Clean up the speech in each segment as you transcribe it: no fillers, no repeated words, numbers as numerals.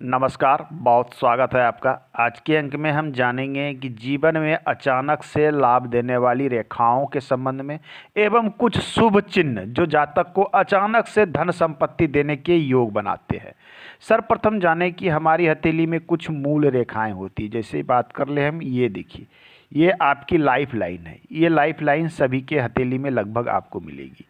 नमस्कार, बहुत स्वागत है आपका। आज के अंक में हम जानेंगे कि जीवन में अचानक से लाभ देने वाली रेखाओं के संबंध में एवं कुछ शुभ चिन्ह जो जातक को अचानक से धन संपत्ति देने के योग बनाते हैं। सर्वप्रथम जानें कि हमारी हथेली में कुछ मूल रेखाएं होती हैं। जैसे बात कर ले हम, ये देखिए, ये आपकी लाइफ लाइन है। ये लाइफ लाइन सभी के हथेली में लगभग आपको मिलेगी।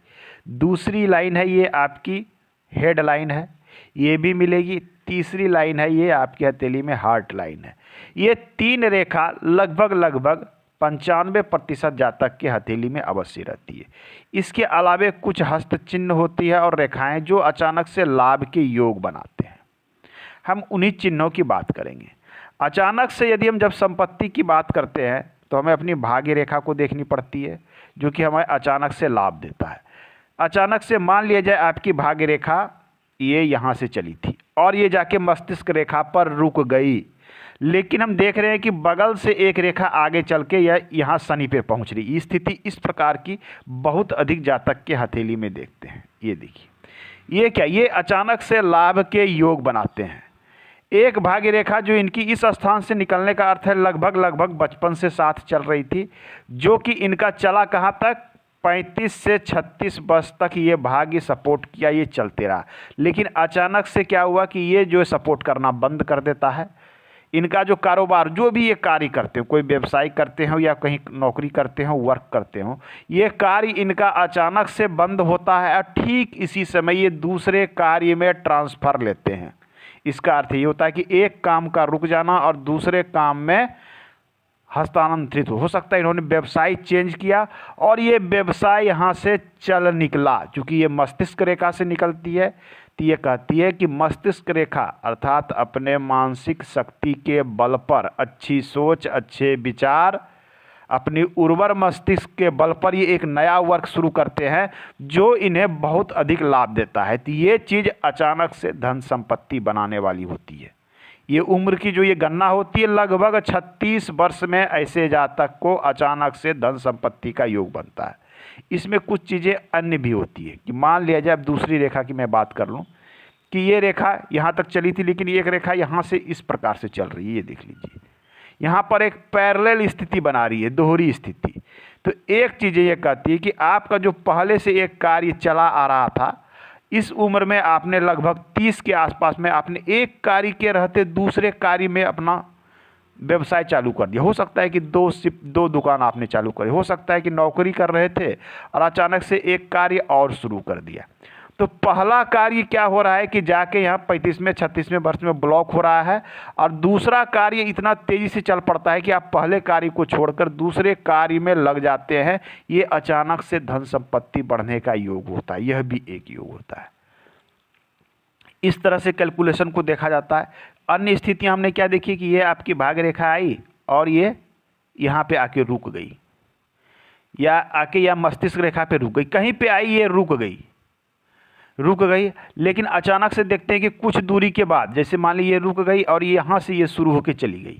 दूसरी लाइन है, ये आपकी हेड लाइन है, ये भी मिलेगी। तीसरी लाइन है, ये आपकी हथेली में हार्ट लाइन है। ये तीन रेखा लगभग 95% जातक के हथेली में अवश्य रहती है। इसके अलावे कुछ हस्त चिन्ह होती है और रेखाएं जो अचानक से लाभ के योग बनाते हैं। हम उन्हीं चिन्हों की बात करेंगे। अचानक से यदि हम जब संपत्ति की बात करते हैं तो हमें अपनी भाग्य रेखा को देखनी पड़ती है, जो कि हमें अचानक से लाभ देता है। अचानक से मान लिया जाए आपकी भाग्य रेखा ये यहाँ से चली थी और ये जाके मस्तिष्क रेखा पर रुक गई, लेकिन हम देख रहे हैं कि बगल से एक रेखा आगे चल के यह यहाँ शनि पे पहुँच रही। ये स्थिति इस प्रकार की बहुत अधिक जातक के हथेली में देखते हैं। ये देखिए, ये क्या, ये अचानक से लाभ के योग बनाते हैं। एक भाग्य रेखा जो इनकी इस स्थान से निकलने का अर्थ है लगभग बचपन से साथ चल रही थी, जो कि इनका चला कहाँ तक, 35 से 36 वर्ष तक ये भाग्य सपोर्ट किया, ये चलते रहा। लेकिन अचानक से क्या हुआ कि ये जो सपोर्ट करना बंद कर देता है। इनका जो कारोबार, जो भी ये कार्य करते हो, कोई व्यवसाय करते हो या कहीं नौकरी करते हो, वर्क करते हो, ये कार्य इनका अचानक से बंद होता है और ठीक इसी समय ये दूसरे कार्य में ट्रांसफ़र लेते हैं। इसका अर्थ ये होता है कि एक काम का रुक जाना और दूसरे काम में हस्तांतरित हो सकता है। इन्होंने व्यवसाय चेंज किया और ये व्यवसाय यहाँ से चल निकला। चूँकि ये मस्तिष्क रेखा से निकलती है तो ये कहती है कि मस्तिष्क रेखा अर्थात अपने मानसिक शक्ति के बल पर, अच्छी सोच, अच्छे विचार, अपनी उर्वर मस्तिष्क के बल पर ये एक नया वर्क शुरू करते हैं जो इन्हें बहुत अधिक लाभ देता है। तो ये चीज़ अचानक से धन संपत्ति बनाने वाली होती है। ये उम्र की जो ये गणना होती है, लगभग 36 वर्ष में ऐसे जातक को अचानक से धन संपत्ति का योग बनता है। इसमें कुछ चीज़ें अन्य भी होती है कि मान लिया जाए, अब दूसरी रेखा की मैं बात कर लूँ कि ये रेखा यहाँ तक चली थी, लेकिन एक रेखा यहाँ से इस प्रकार से चल रही है। ये देख लीजिए, यहाँ पर एक पैरेलल स्थिति बना रही है, दोहरी स्थिति। तो एक चीज़ ये कहती है कि आपका जो पहले से एक कार्य चला आ रहा था, इस उम्र में आपने लगभग 30 के आसपास में आपने एक कार्य के रहते दूसरे कार्य में अपना व्यवसाय चालू कर दिया। हो सकता है कि दो दुकान आपने चालू करी, हो सकता है कि नौकरी कर रहे थे और अचानक से एक कार्य और शुरू कर दिया। तो पहला कार्य क्या हो रहा है कि जाके यहाँ 35वें 36वें वर्ष में ब्लॉक हो रहा है और दूसरा कार्य इतना तेज़ी से चल पड़ता है कि आप पहले कार्य को छोड़कर दूसरे कार्य में लग जाते हैं। ये अचानक से धन संपत्ति बढ़ने का योग होता है, यह भी एक योग होता है। इस तरह से कैलकुलेशन को देखा जाता है। अन्य स्थितियाँ हमने क्या देखी कि ये आपकी भाग्य रेखा आई और ये यहाँ पे आके रुक गई, या मस्तिष्क रेखा पे रुक गई, कहीं पे आई, ये रुक गई। लेकिन अचानक से देखते हैं कि कुछ दूरी के बाद, जैसे मान लीजिए ये रुक गई और यहाँ से ये शुरू होकर चली गई।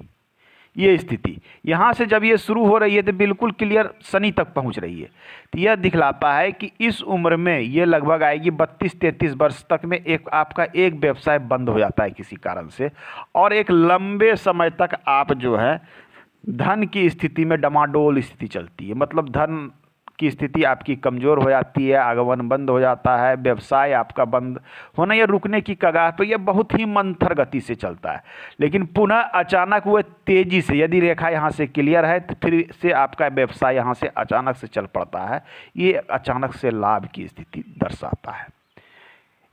ये स्थिति यहाँ से जब ये शुरू हो रही है तो बिल्कुल क्लियर शनि तक पहुँच रही है। तो यह दिखलाता है कि इस उम्र में ये लगभग आएगी 32-33 वर्ष तक में एक आपका एक व्यवसाय बंद हो जाता है किसी कारण से, और एक लंबे समय तक आप जो है धन की स्थिति में डमाडोल स्थिति चलती है। मतलब धन की स्थिति आपकी कमज़ोर हो जाती है, आगमन बंद हो जाता है, व्यवसाय आपका बंद होना या रुकने की कगार पर, यह बहुत ही मंथर गति से चलता है। लेकिन पुनः अचानक वह तेज़ी से, यदि रेखा यहाँ से क्लियर है तो फिर से आपका व्यवसाय यहाँ से अचानक से चल पड़ता है। ये अचानक से लाभ की स्थिति दर्शाता है।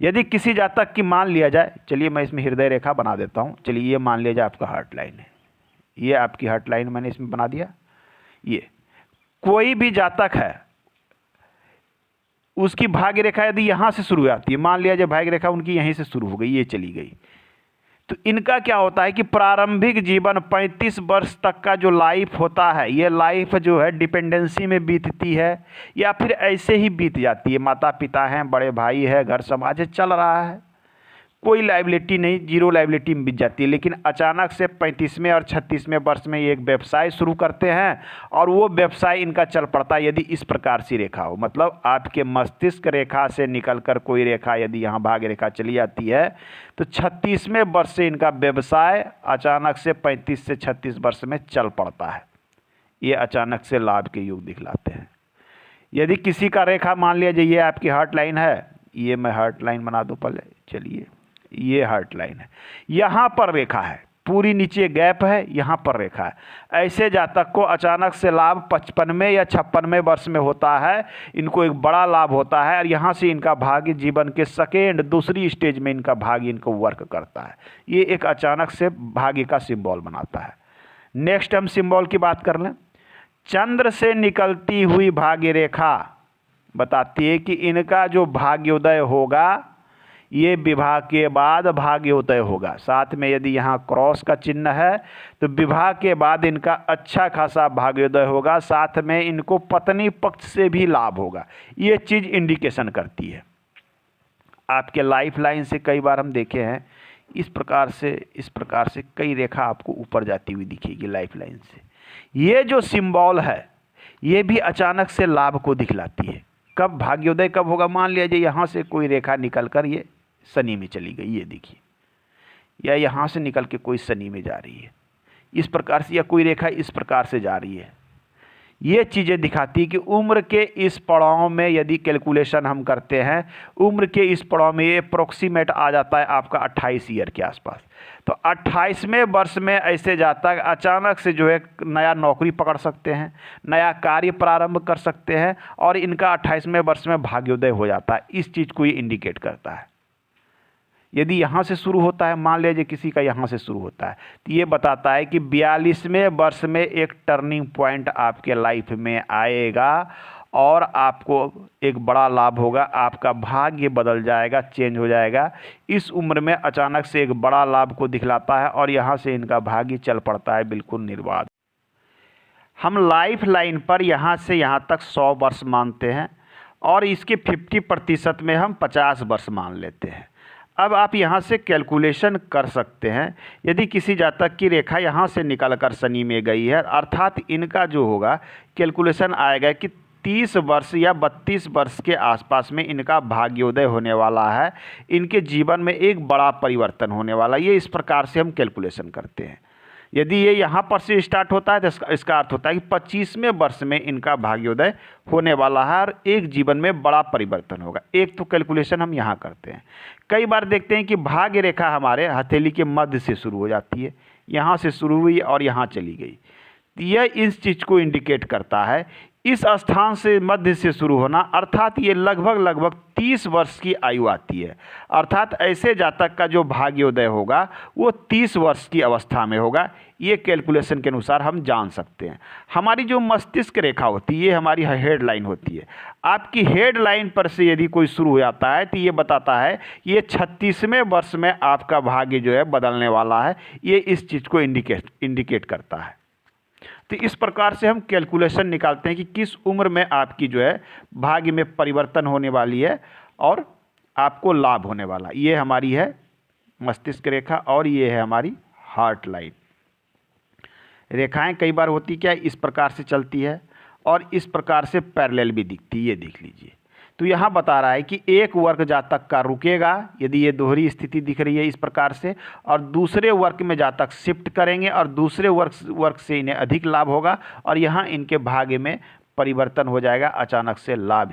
यदि किसी जातक की मान लिया जाए, चलिए मैं इसमें हृदय रेखा बना देता हूँ। चलिए ये मान लिया जाए आपका हार्ट लाइन है, ये आपकी हार्ट लाइन मैंने इसमें बना दिया। ये कोई भी जातक है, उसकी भाग्य रेखा यदि यहाँ से शुरू आती है, मान लिया जाए भाग्य रेखा उनकी यहीं से शुरू हो गई, ये चली गई, तो इनका क्या होता है कि प्रारंभिक जीवन 35 वर्ष तक का जो लाइफ होता है, ये लाइफ जो है डिपेंडेंसी में बीतती है या फिर ऐसे ही बीत जाती है। माता पिता हैं, बड़े भाई है, घर समाज है, चल रहा है। कोई लाइबिलिटी नहीं, जीरो लाइबिलिटी में बीत जाती है। लेकिन अचानक से 35वें और 36वें वर्ष में ये एक व्यवसाय शुरू करते हैं और वो व्यवसाय इनका चल पड़ता है यदि इस प्रकार से रेखा हो, मतलब आपके मस्तिष्क रेखा से निकलकर कोई रेखा यदि यहाँ भाग्य रेखा चली जाती है तो 36वें वर्ष से इनका व्यवसाय अचानक से 35 से 36 वर्ष में चल पड़ता है। ये अचानक से लाभ के योग दिखलाते हैं। यदि किसी का रेखा मान लिया जाए ये आपकी हार्ट लाइन है, ये मैं हार्ट लाइन बना दूँ पहले, चलिए ये हार्ट लाइन है, यहाँ पर रेखा है, पूरी नीचे गैप है, यहाँ पर रेखा है। ऐसे जातक को अचानक से लाभ 55वें या 56वें वर्ष में होता है, इनको एक बड़ा लाभ होता है और यहाँ से इनका भाग्य जीवन के सेकेंड दूसरी स्टेज में इनका भाग्य इनको वर्क करता है। ये एक अचानक से भाग्य का सिंबल बनाता है। नेक्स्ट हम सिंबल की बात कर लें। चंद्र से निकलती हुई भाग्य रेखा बताती है कि इनका जो भाग्योदय होगा ये विवाह के बाद भाग्योदय होगा। साथ में यदि यहाँ क्रॉस का चिन्ह है तो विवाह के बाद इनका अच्छा खासा भाग्योदय होगा, साथ में इनको पत्नी पक्ष से भी लाभ होगा। ये चीज़ इंडिकेशन करती है। आपके लाइफ लाइन से कई बार हम देखे हैं इस प्रकार से कई रेखा आपको ऊपर जाती हुई दिखेगी लाइफ लाइन से। ये जो सिंबल है ये भी अचानक से लाभ को दिखलाती है। कब भाग्योदय कब होगा, मान लीजिए यहाँ से कोई रेखा निकल कर ये शनि में चली गई, ये देखिए, या यहाँ से निकल के कोई शनि में जा रही है इस प्रकार से, या कोई रेखा इस प्रकार से जा रही है। ये चीज़ें दिखाती कि उम्र के इस पड़ाव में यदि कैलकुलेशन हम करते हैं, उम्र के इस पड़ाव में ये अप्रोक्सीमेट आ जाता है आपका 28 ईयर के आसपास। तो 28वें वर्ष में ऐसे जाता है अचानक से जो है नया नौकरी पकड़ सकते हैं, नया कार्य प्रारंभ कर सकते हैं और इनका 28वें वर्ष में भाग्योदय हो जाता है। इस चीज़ को ये इंडिकेट करता है। यदि यहाँ से शुरू होता है, मान लीजिए किसी का यहाँ से शुरू होता है, तो ये बताता है कि 42वें वर्ष में एक टर्निंग पॉइंट आपके लाइफ में आएगा और आपको एक बड़ा लाभ होगा, आपका भाग्य बदल जाएगा, चेंज हो जाएगा। इस उम्र में अचानक से एक बड़ा लाभ को दिखलाता है और यहाँ से इनका भाग्य चल पड़ता है बिल्कुल निर्बाध। हम लाइफ लाइन पर यहाँ से यहाँ तक 100 वर्ष मानते हैं और इसके 50% में हम 50 वर्ष मान लेते हैं। अब आप यहाँ से कैलकुलेशन कर सकते हैं। यदि किसी जातक की रेखा यहाँ से निकल कर शनि में गई है, अर्थात इनका जो होगा कैलकुलेशन आएगा कि 30 वर्ष या 32 वर्ष के आसपास में इनका भाग्योदय होने वाला है, इनके जीवन में एक बड़ा परिवर्तन होने वाला है। ये इस प्रकार से हम कैलकुलेशन करते हैं। यदि ये यहाँ पर से स्टार्ट होता है तो इसका अर्थ होता है कि 25वें वर्ष में इनका भाग्योदय होने वाला है और एक जीवन में बड़ा परिवर्तन होगा। एक तो कैलकुलेशन हम यहाँ करते हैं। कई बार देखते हैं कि भाग्य रेखा हमारे हथेली के मध्य से शुरू हो जाती है, यहाँ से शुरू हुई और यहाँ चली गई। यह इस चीज़ को इंडिकेट करता है, इस स्थान से मध्य से शुरू होना, अर्थात ये लगभग 30 वर्ष की आयु आती है। अर्थात ऐसे जातक का जो भाग्योदय होगा वो 30 वर्ष की अवस्था में होगा। ये कैलकुलेशन के अनुसार हम जान सकते हैं। हमारी जो मस्तिष्क रेखा होती है ये हमारी हेडलाइन होती है। आपकी हेडलाइन पर से यदि कोई शुरू हो जाता है तो ये बताता है ये 36वें वर्ष में आपका भाग्य जो है बदलने वाला है। ये इस चीज़ को इंडिकेट करता है। तो इस प्रकार से हम कैलकुलेशन निकालते हैं कि किस उम्र में आपकी जो है भाग्य में परिवर्तन होने वाली है और आपको लाभ होने वाला। ये हमारी है मस्तिष्क रेखा और ये है हमारी हार्ट लाइन। रेखाएं कई बार होती क्या इस प्रकार से चलती है और इस प्रकार से पैरेलल भी दिखती है, ये देख लीजिए। तो यहाँ बता रहा है कि एक वर्ग जातक का रुकेगा यदि ये दोहरी स्थिति दिख रही है इस प्रकार से, और दूसरे वर्ग में जातक शिफ्ट करेंगे और दूसरे वर्ग से इन्हें अधिक लाभ होगा और यहाँ इनके भाग्य में परिवर्तन हो जाएगा, अचानक से लाभ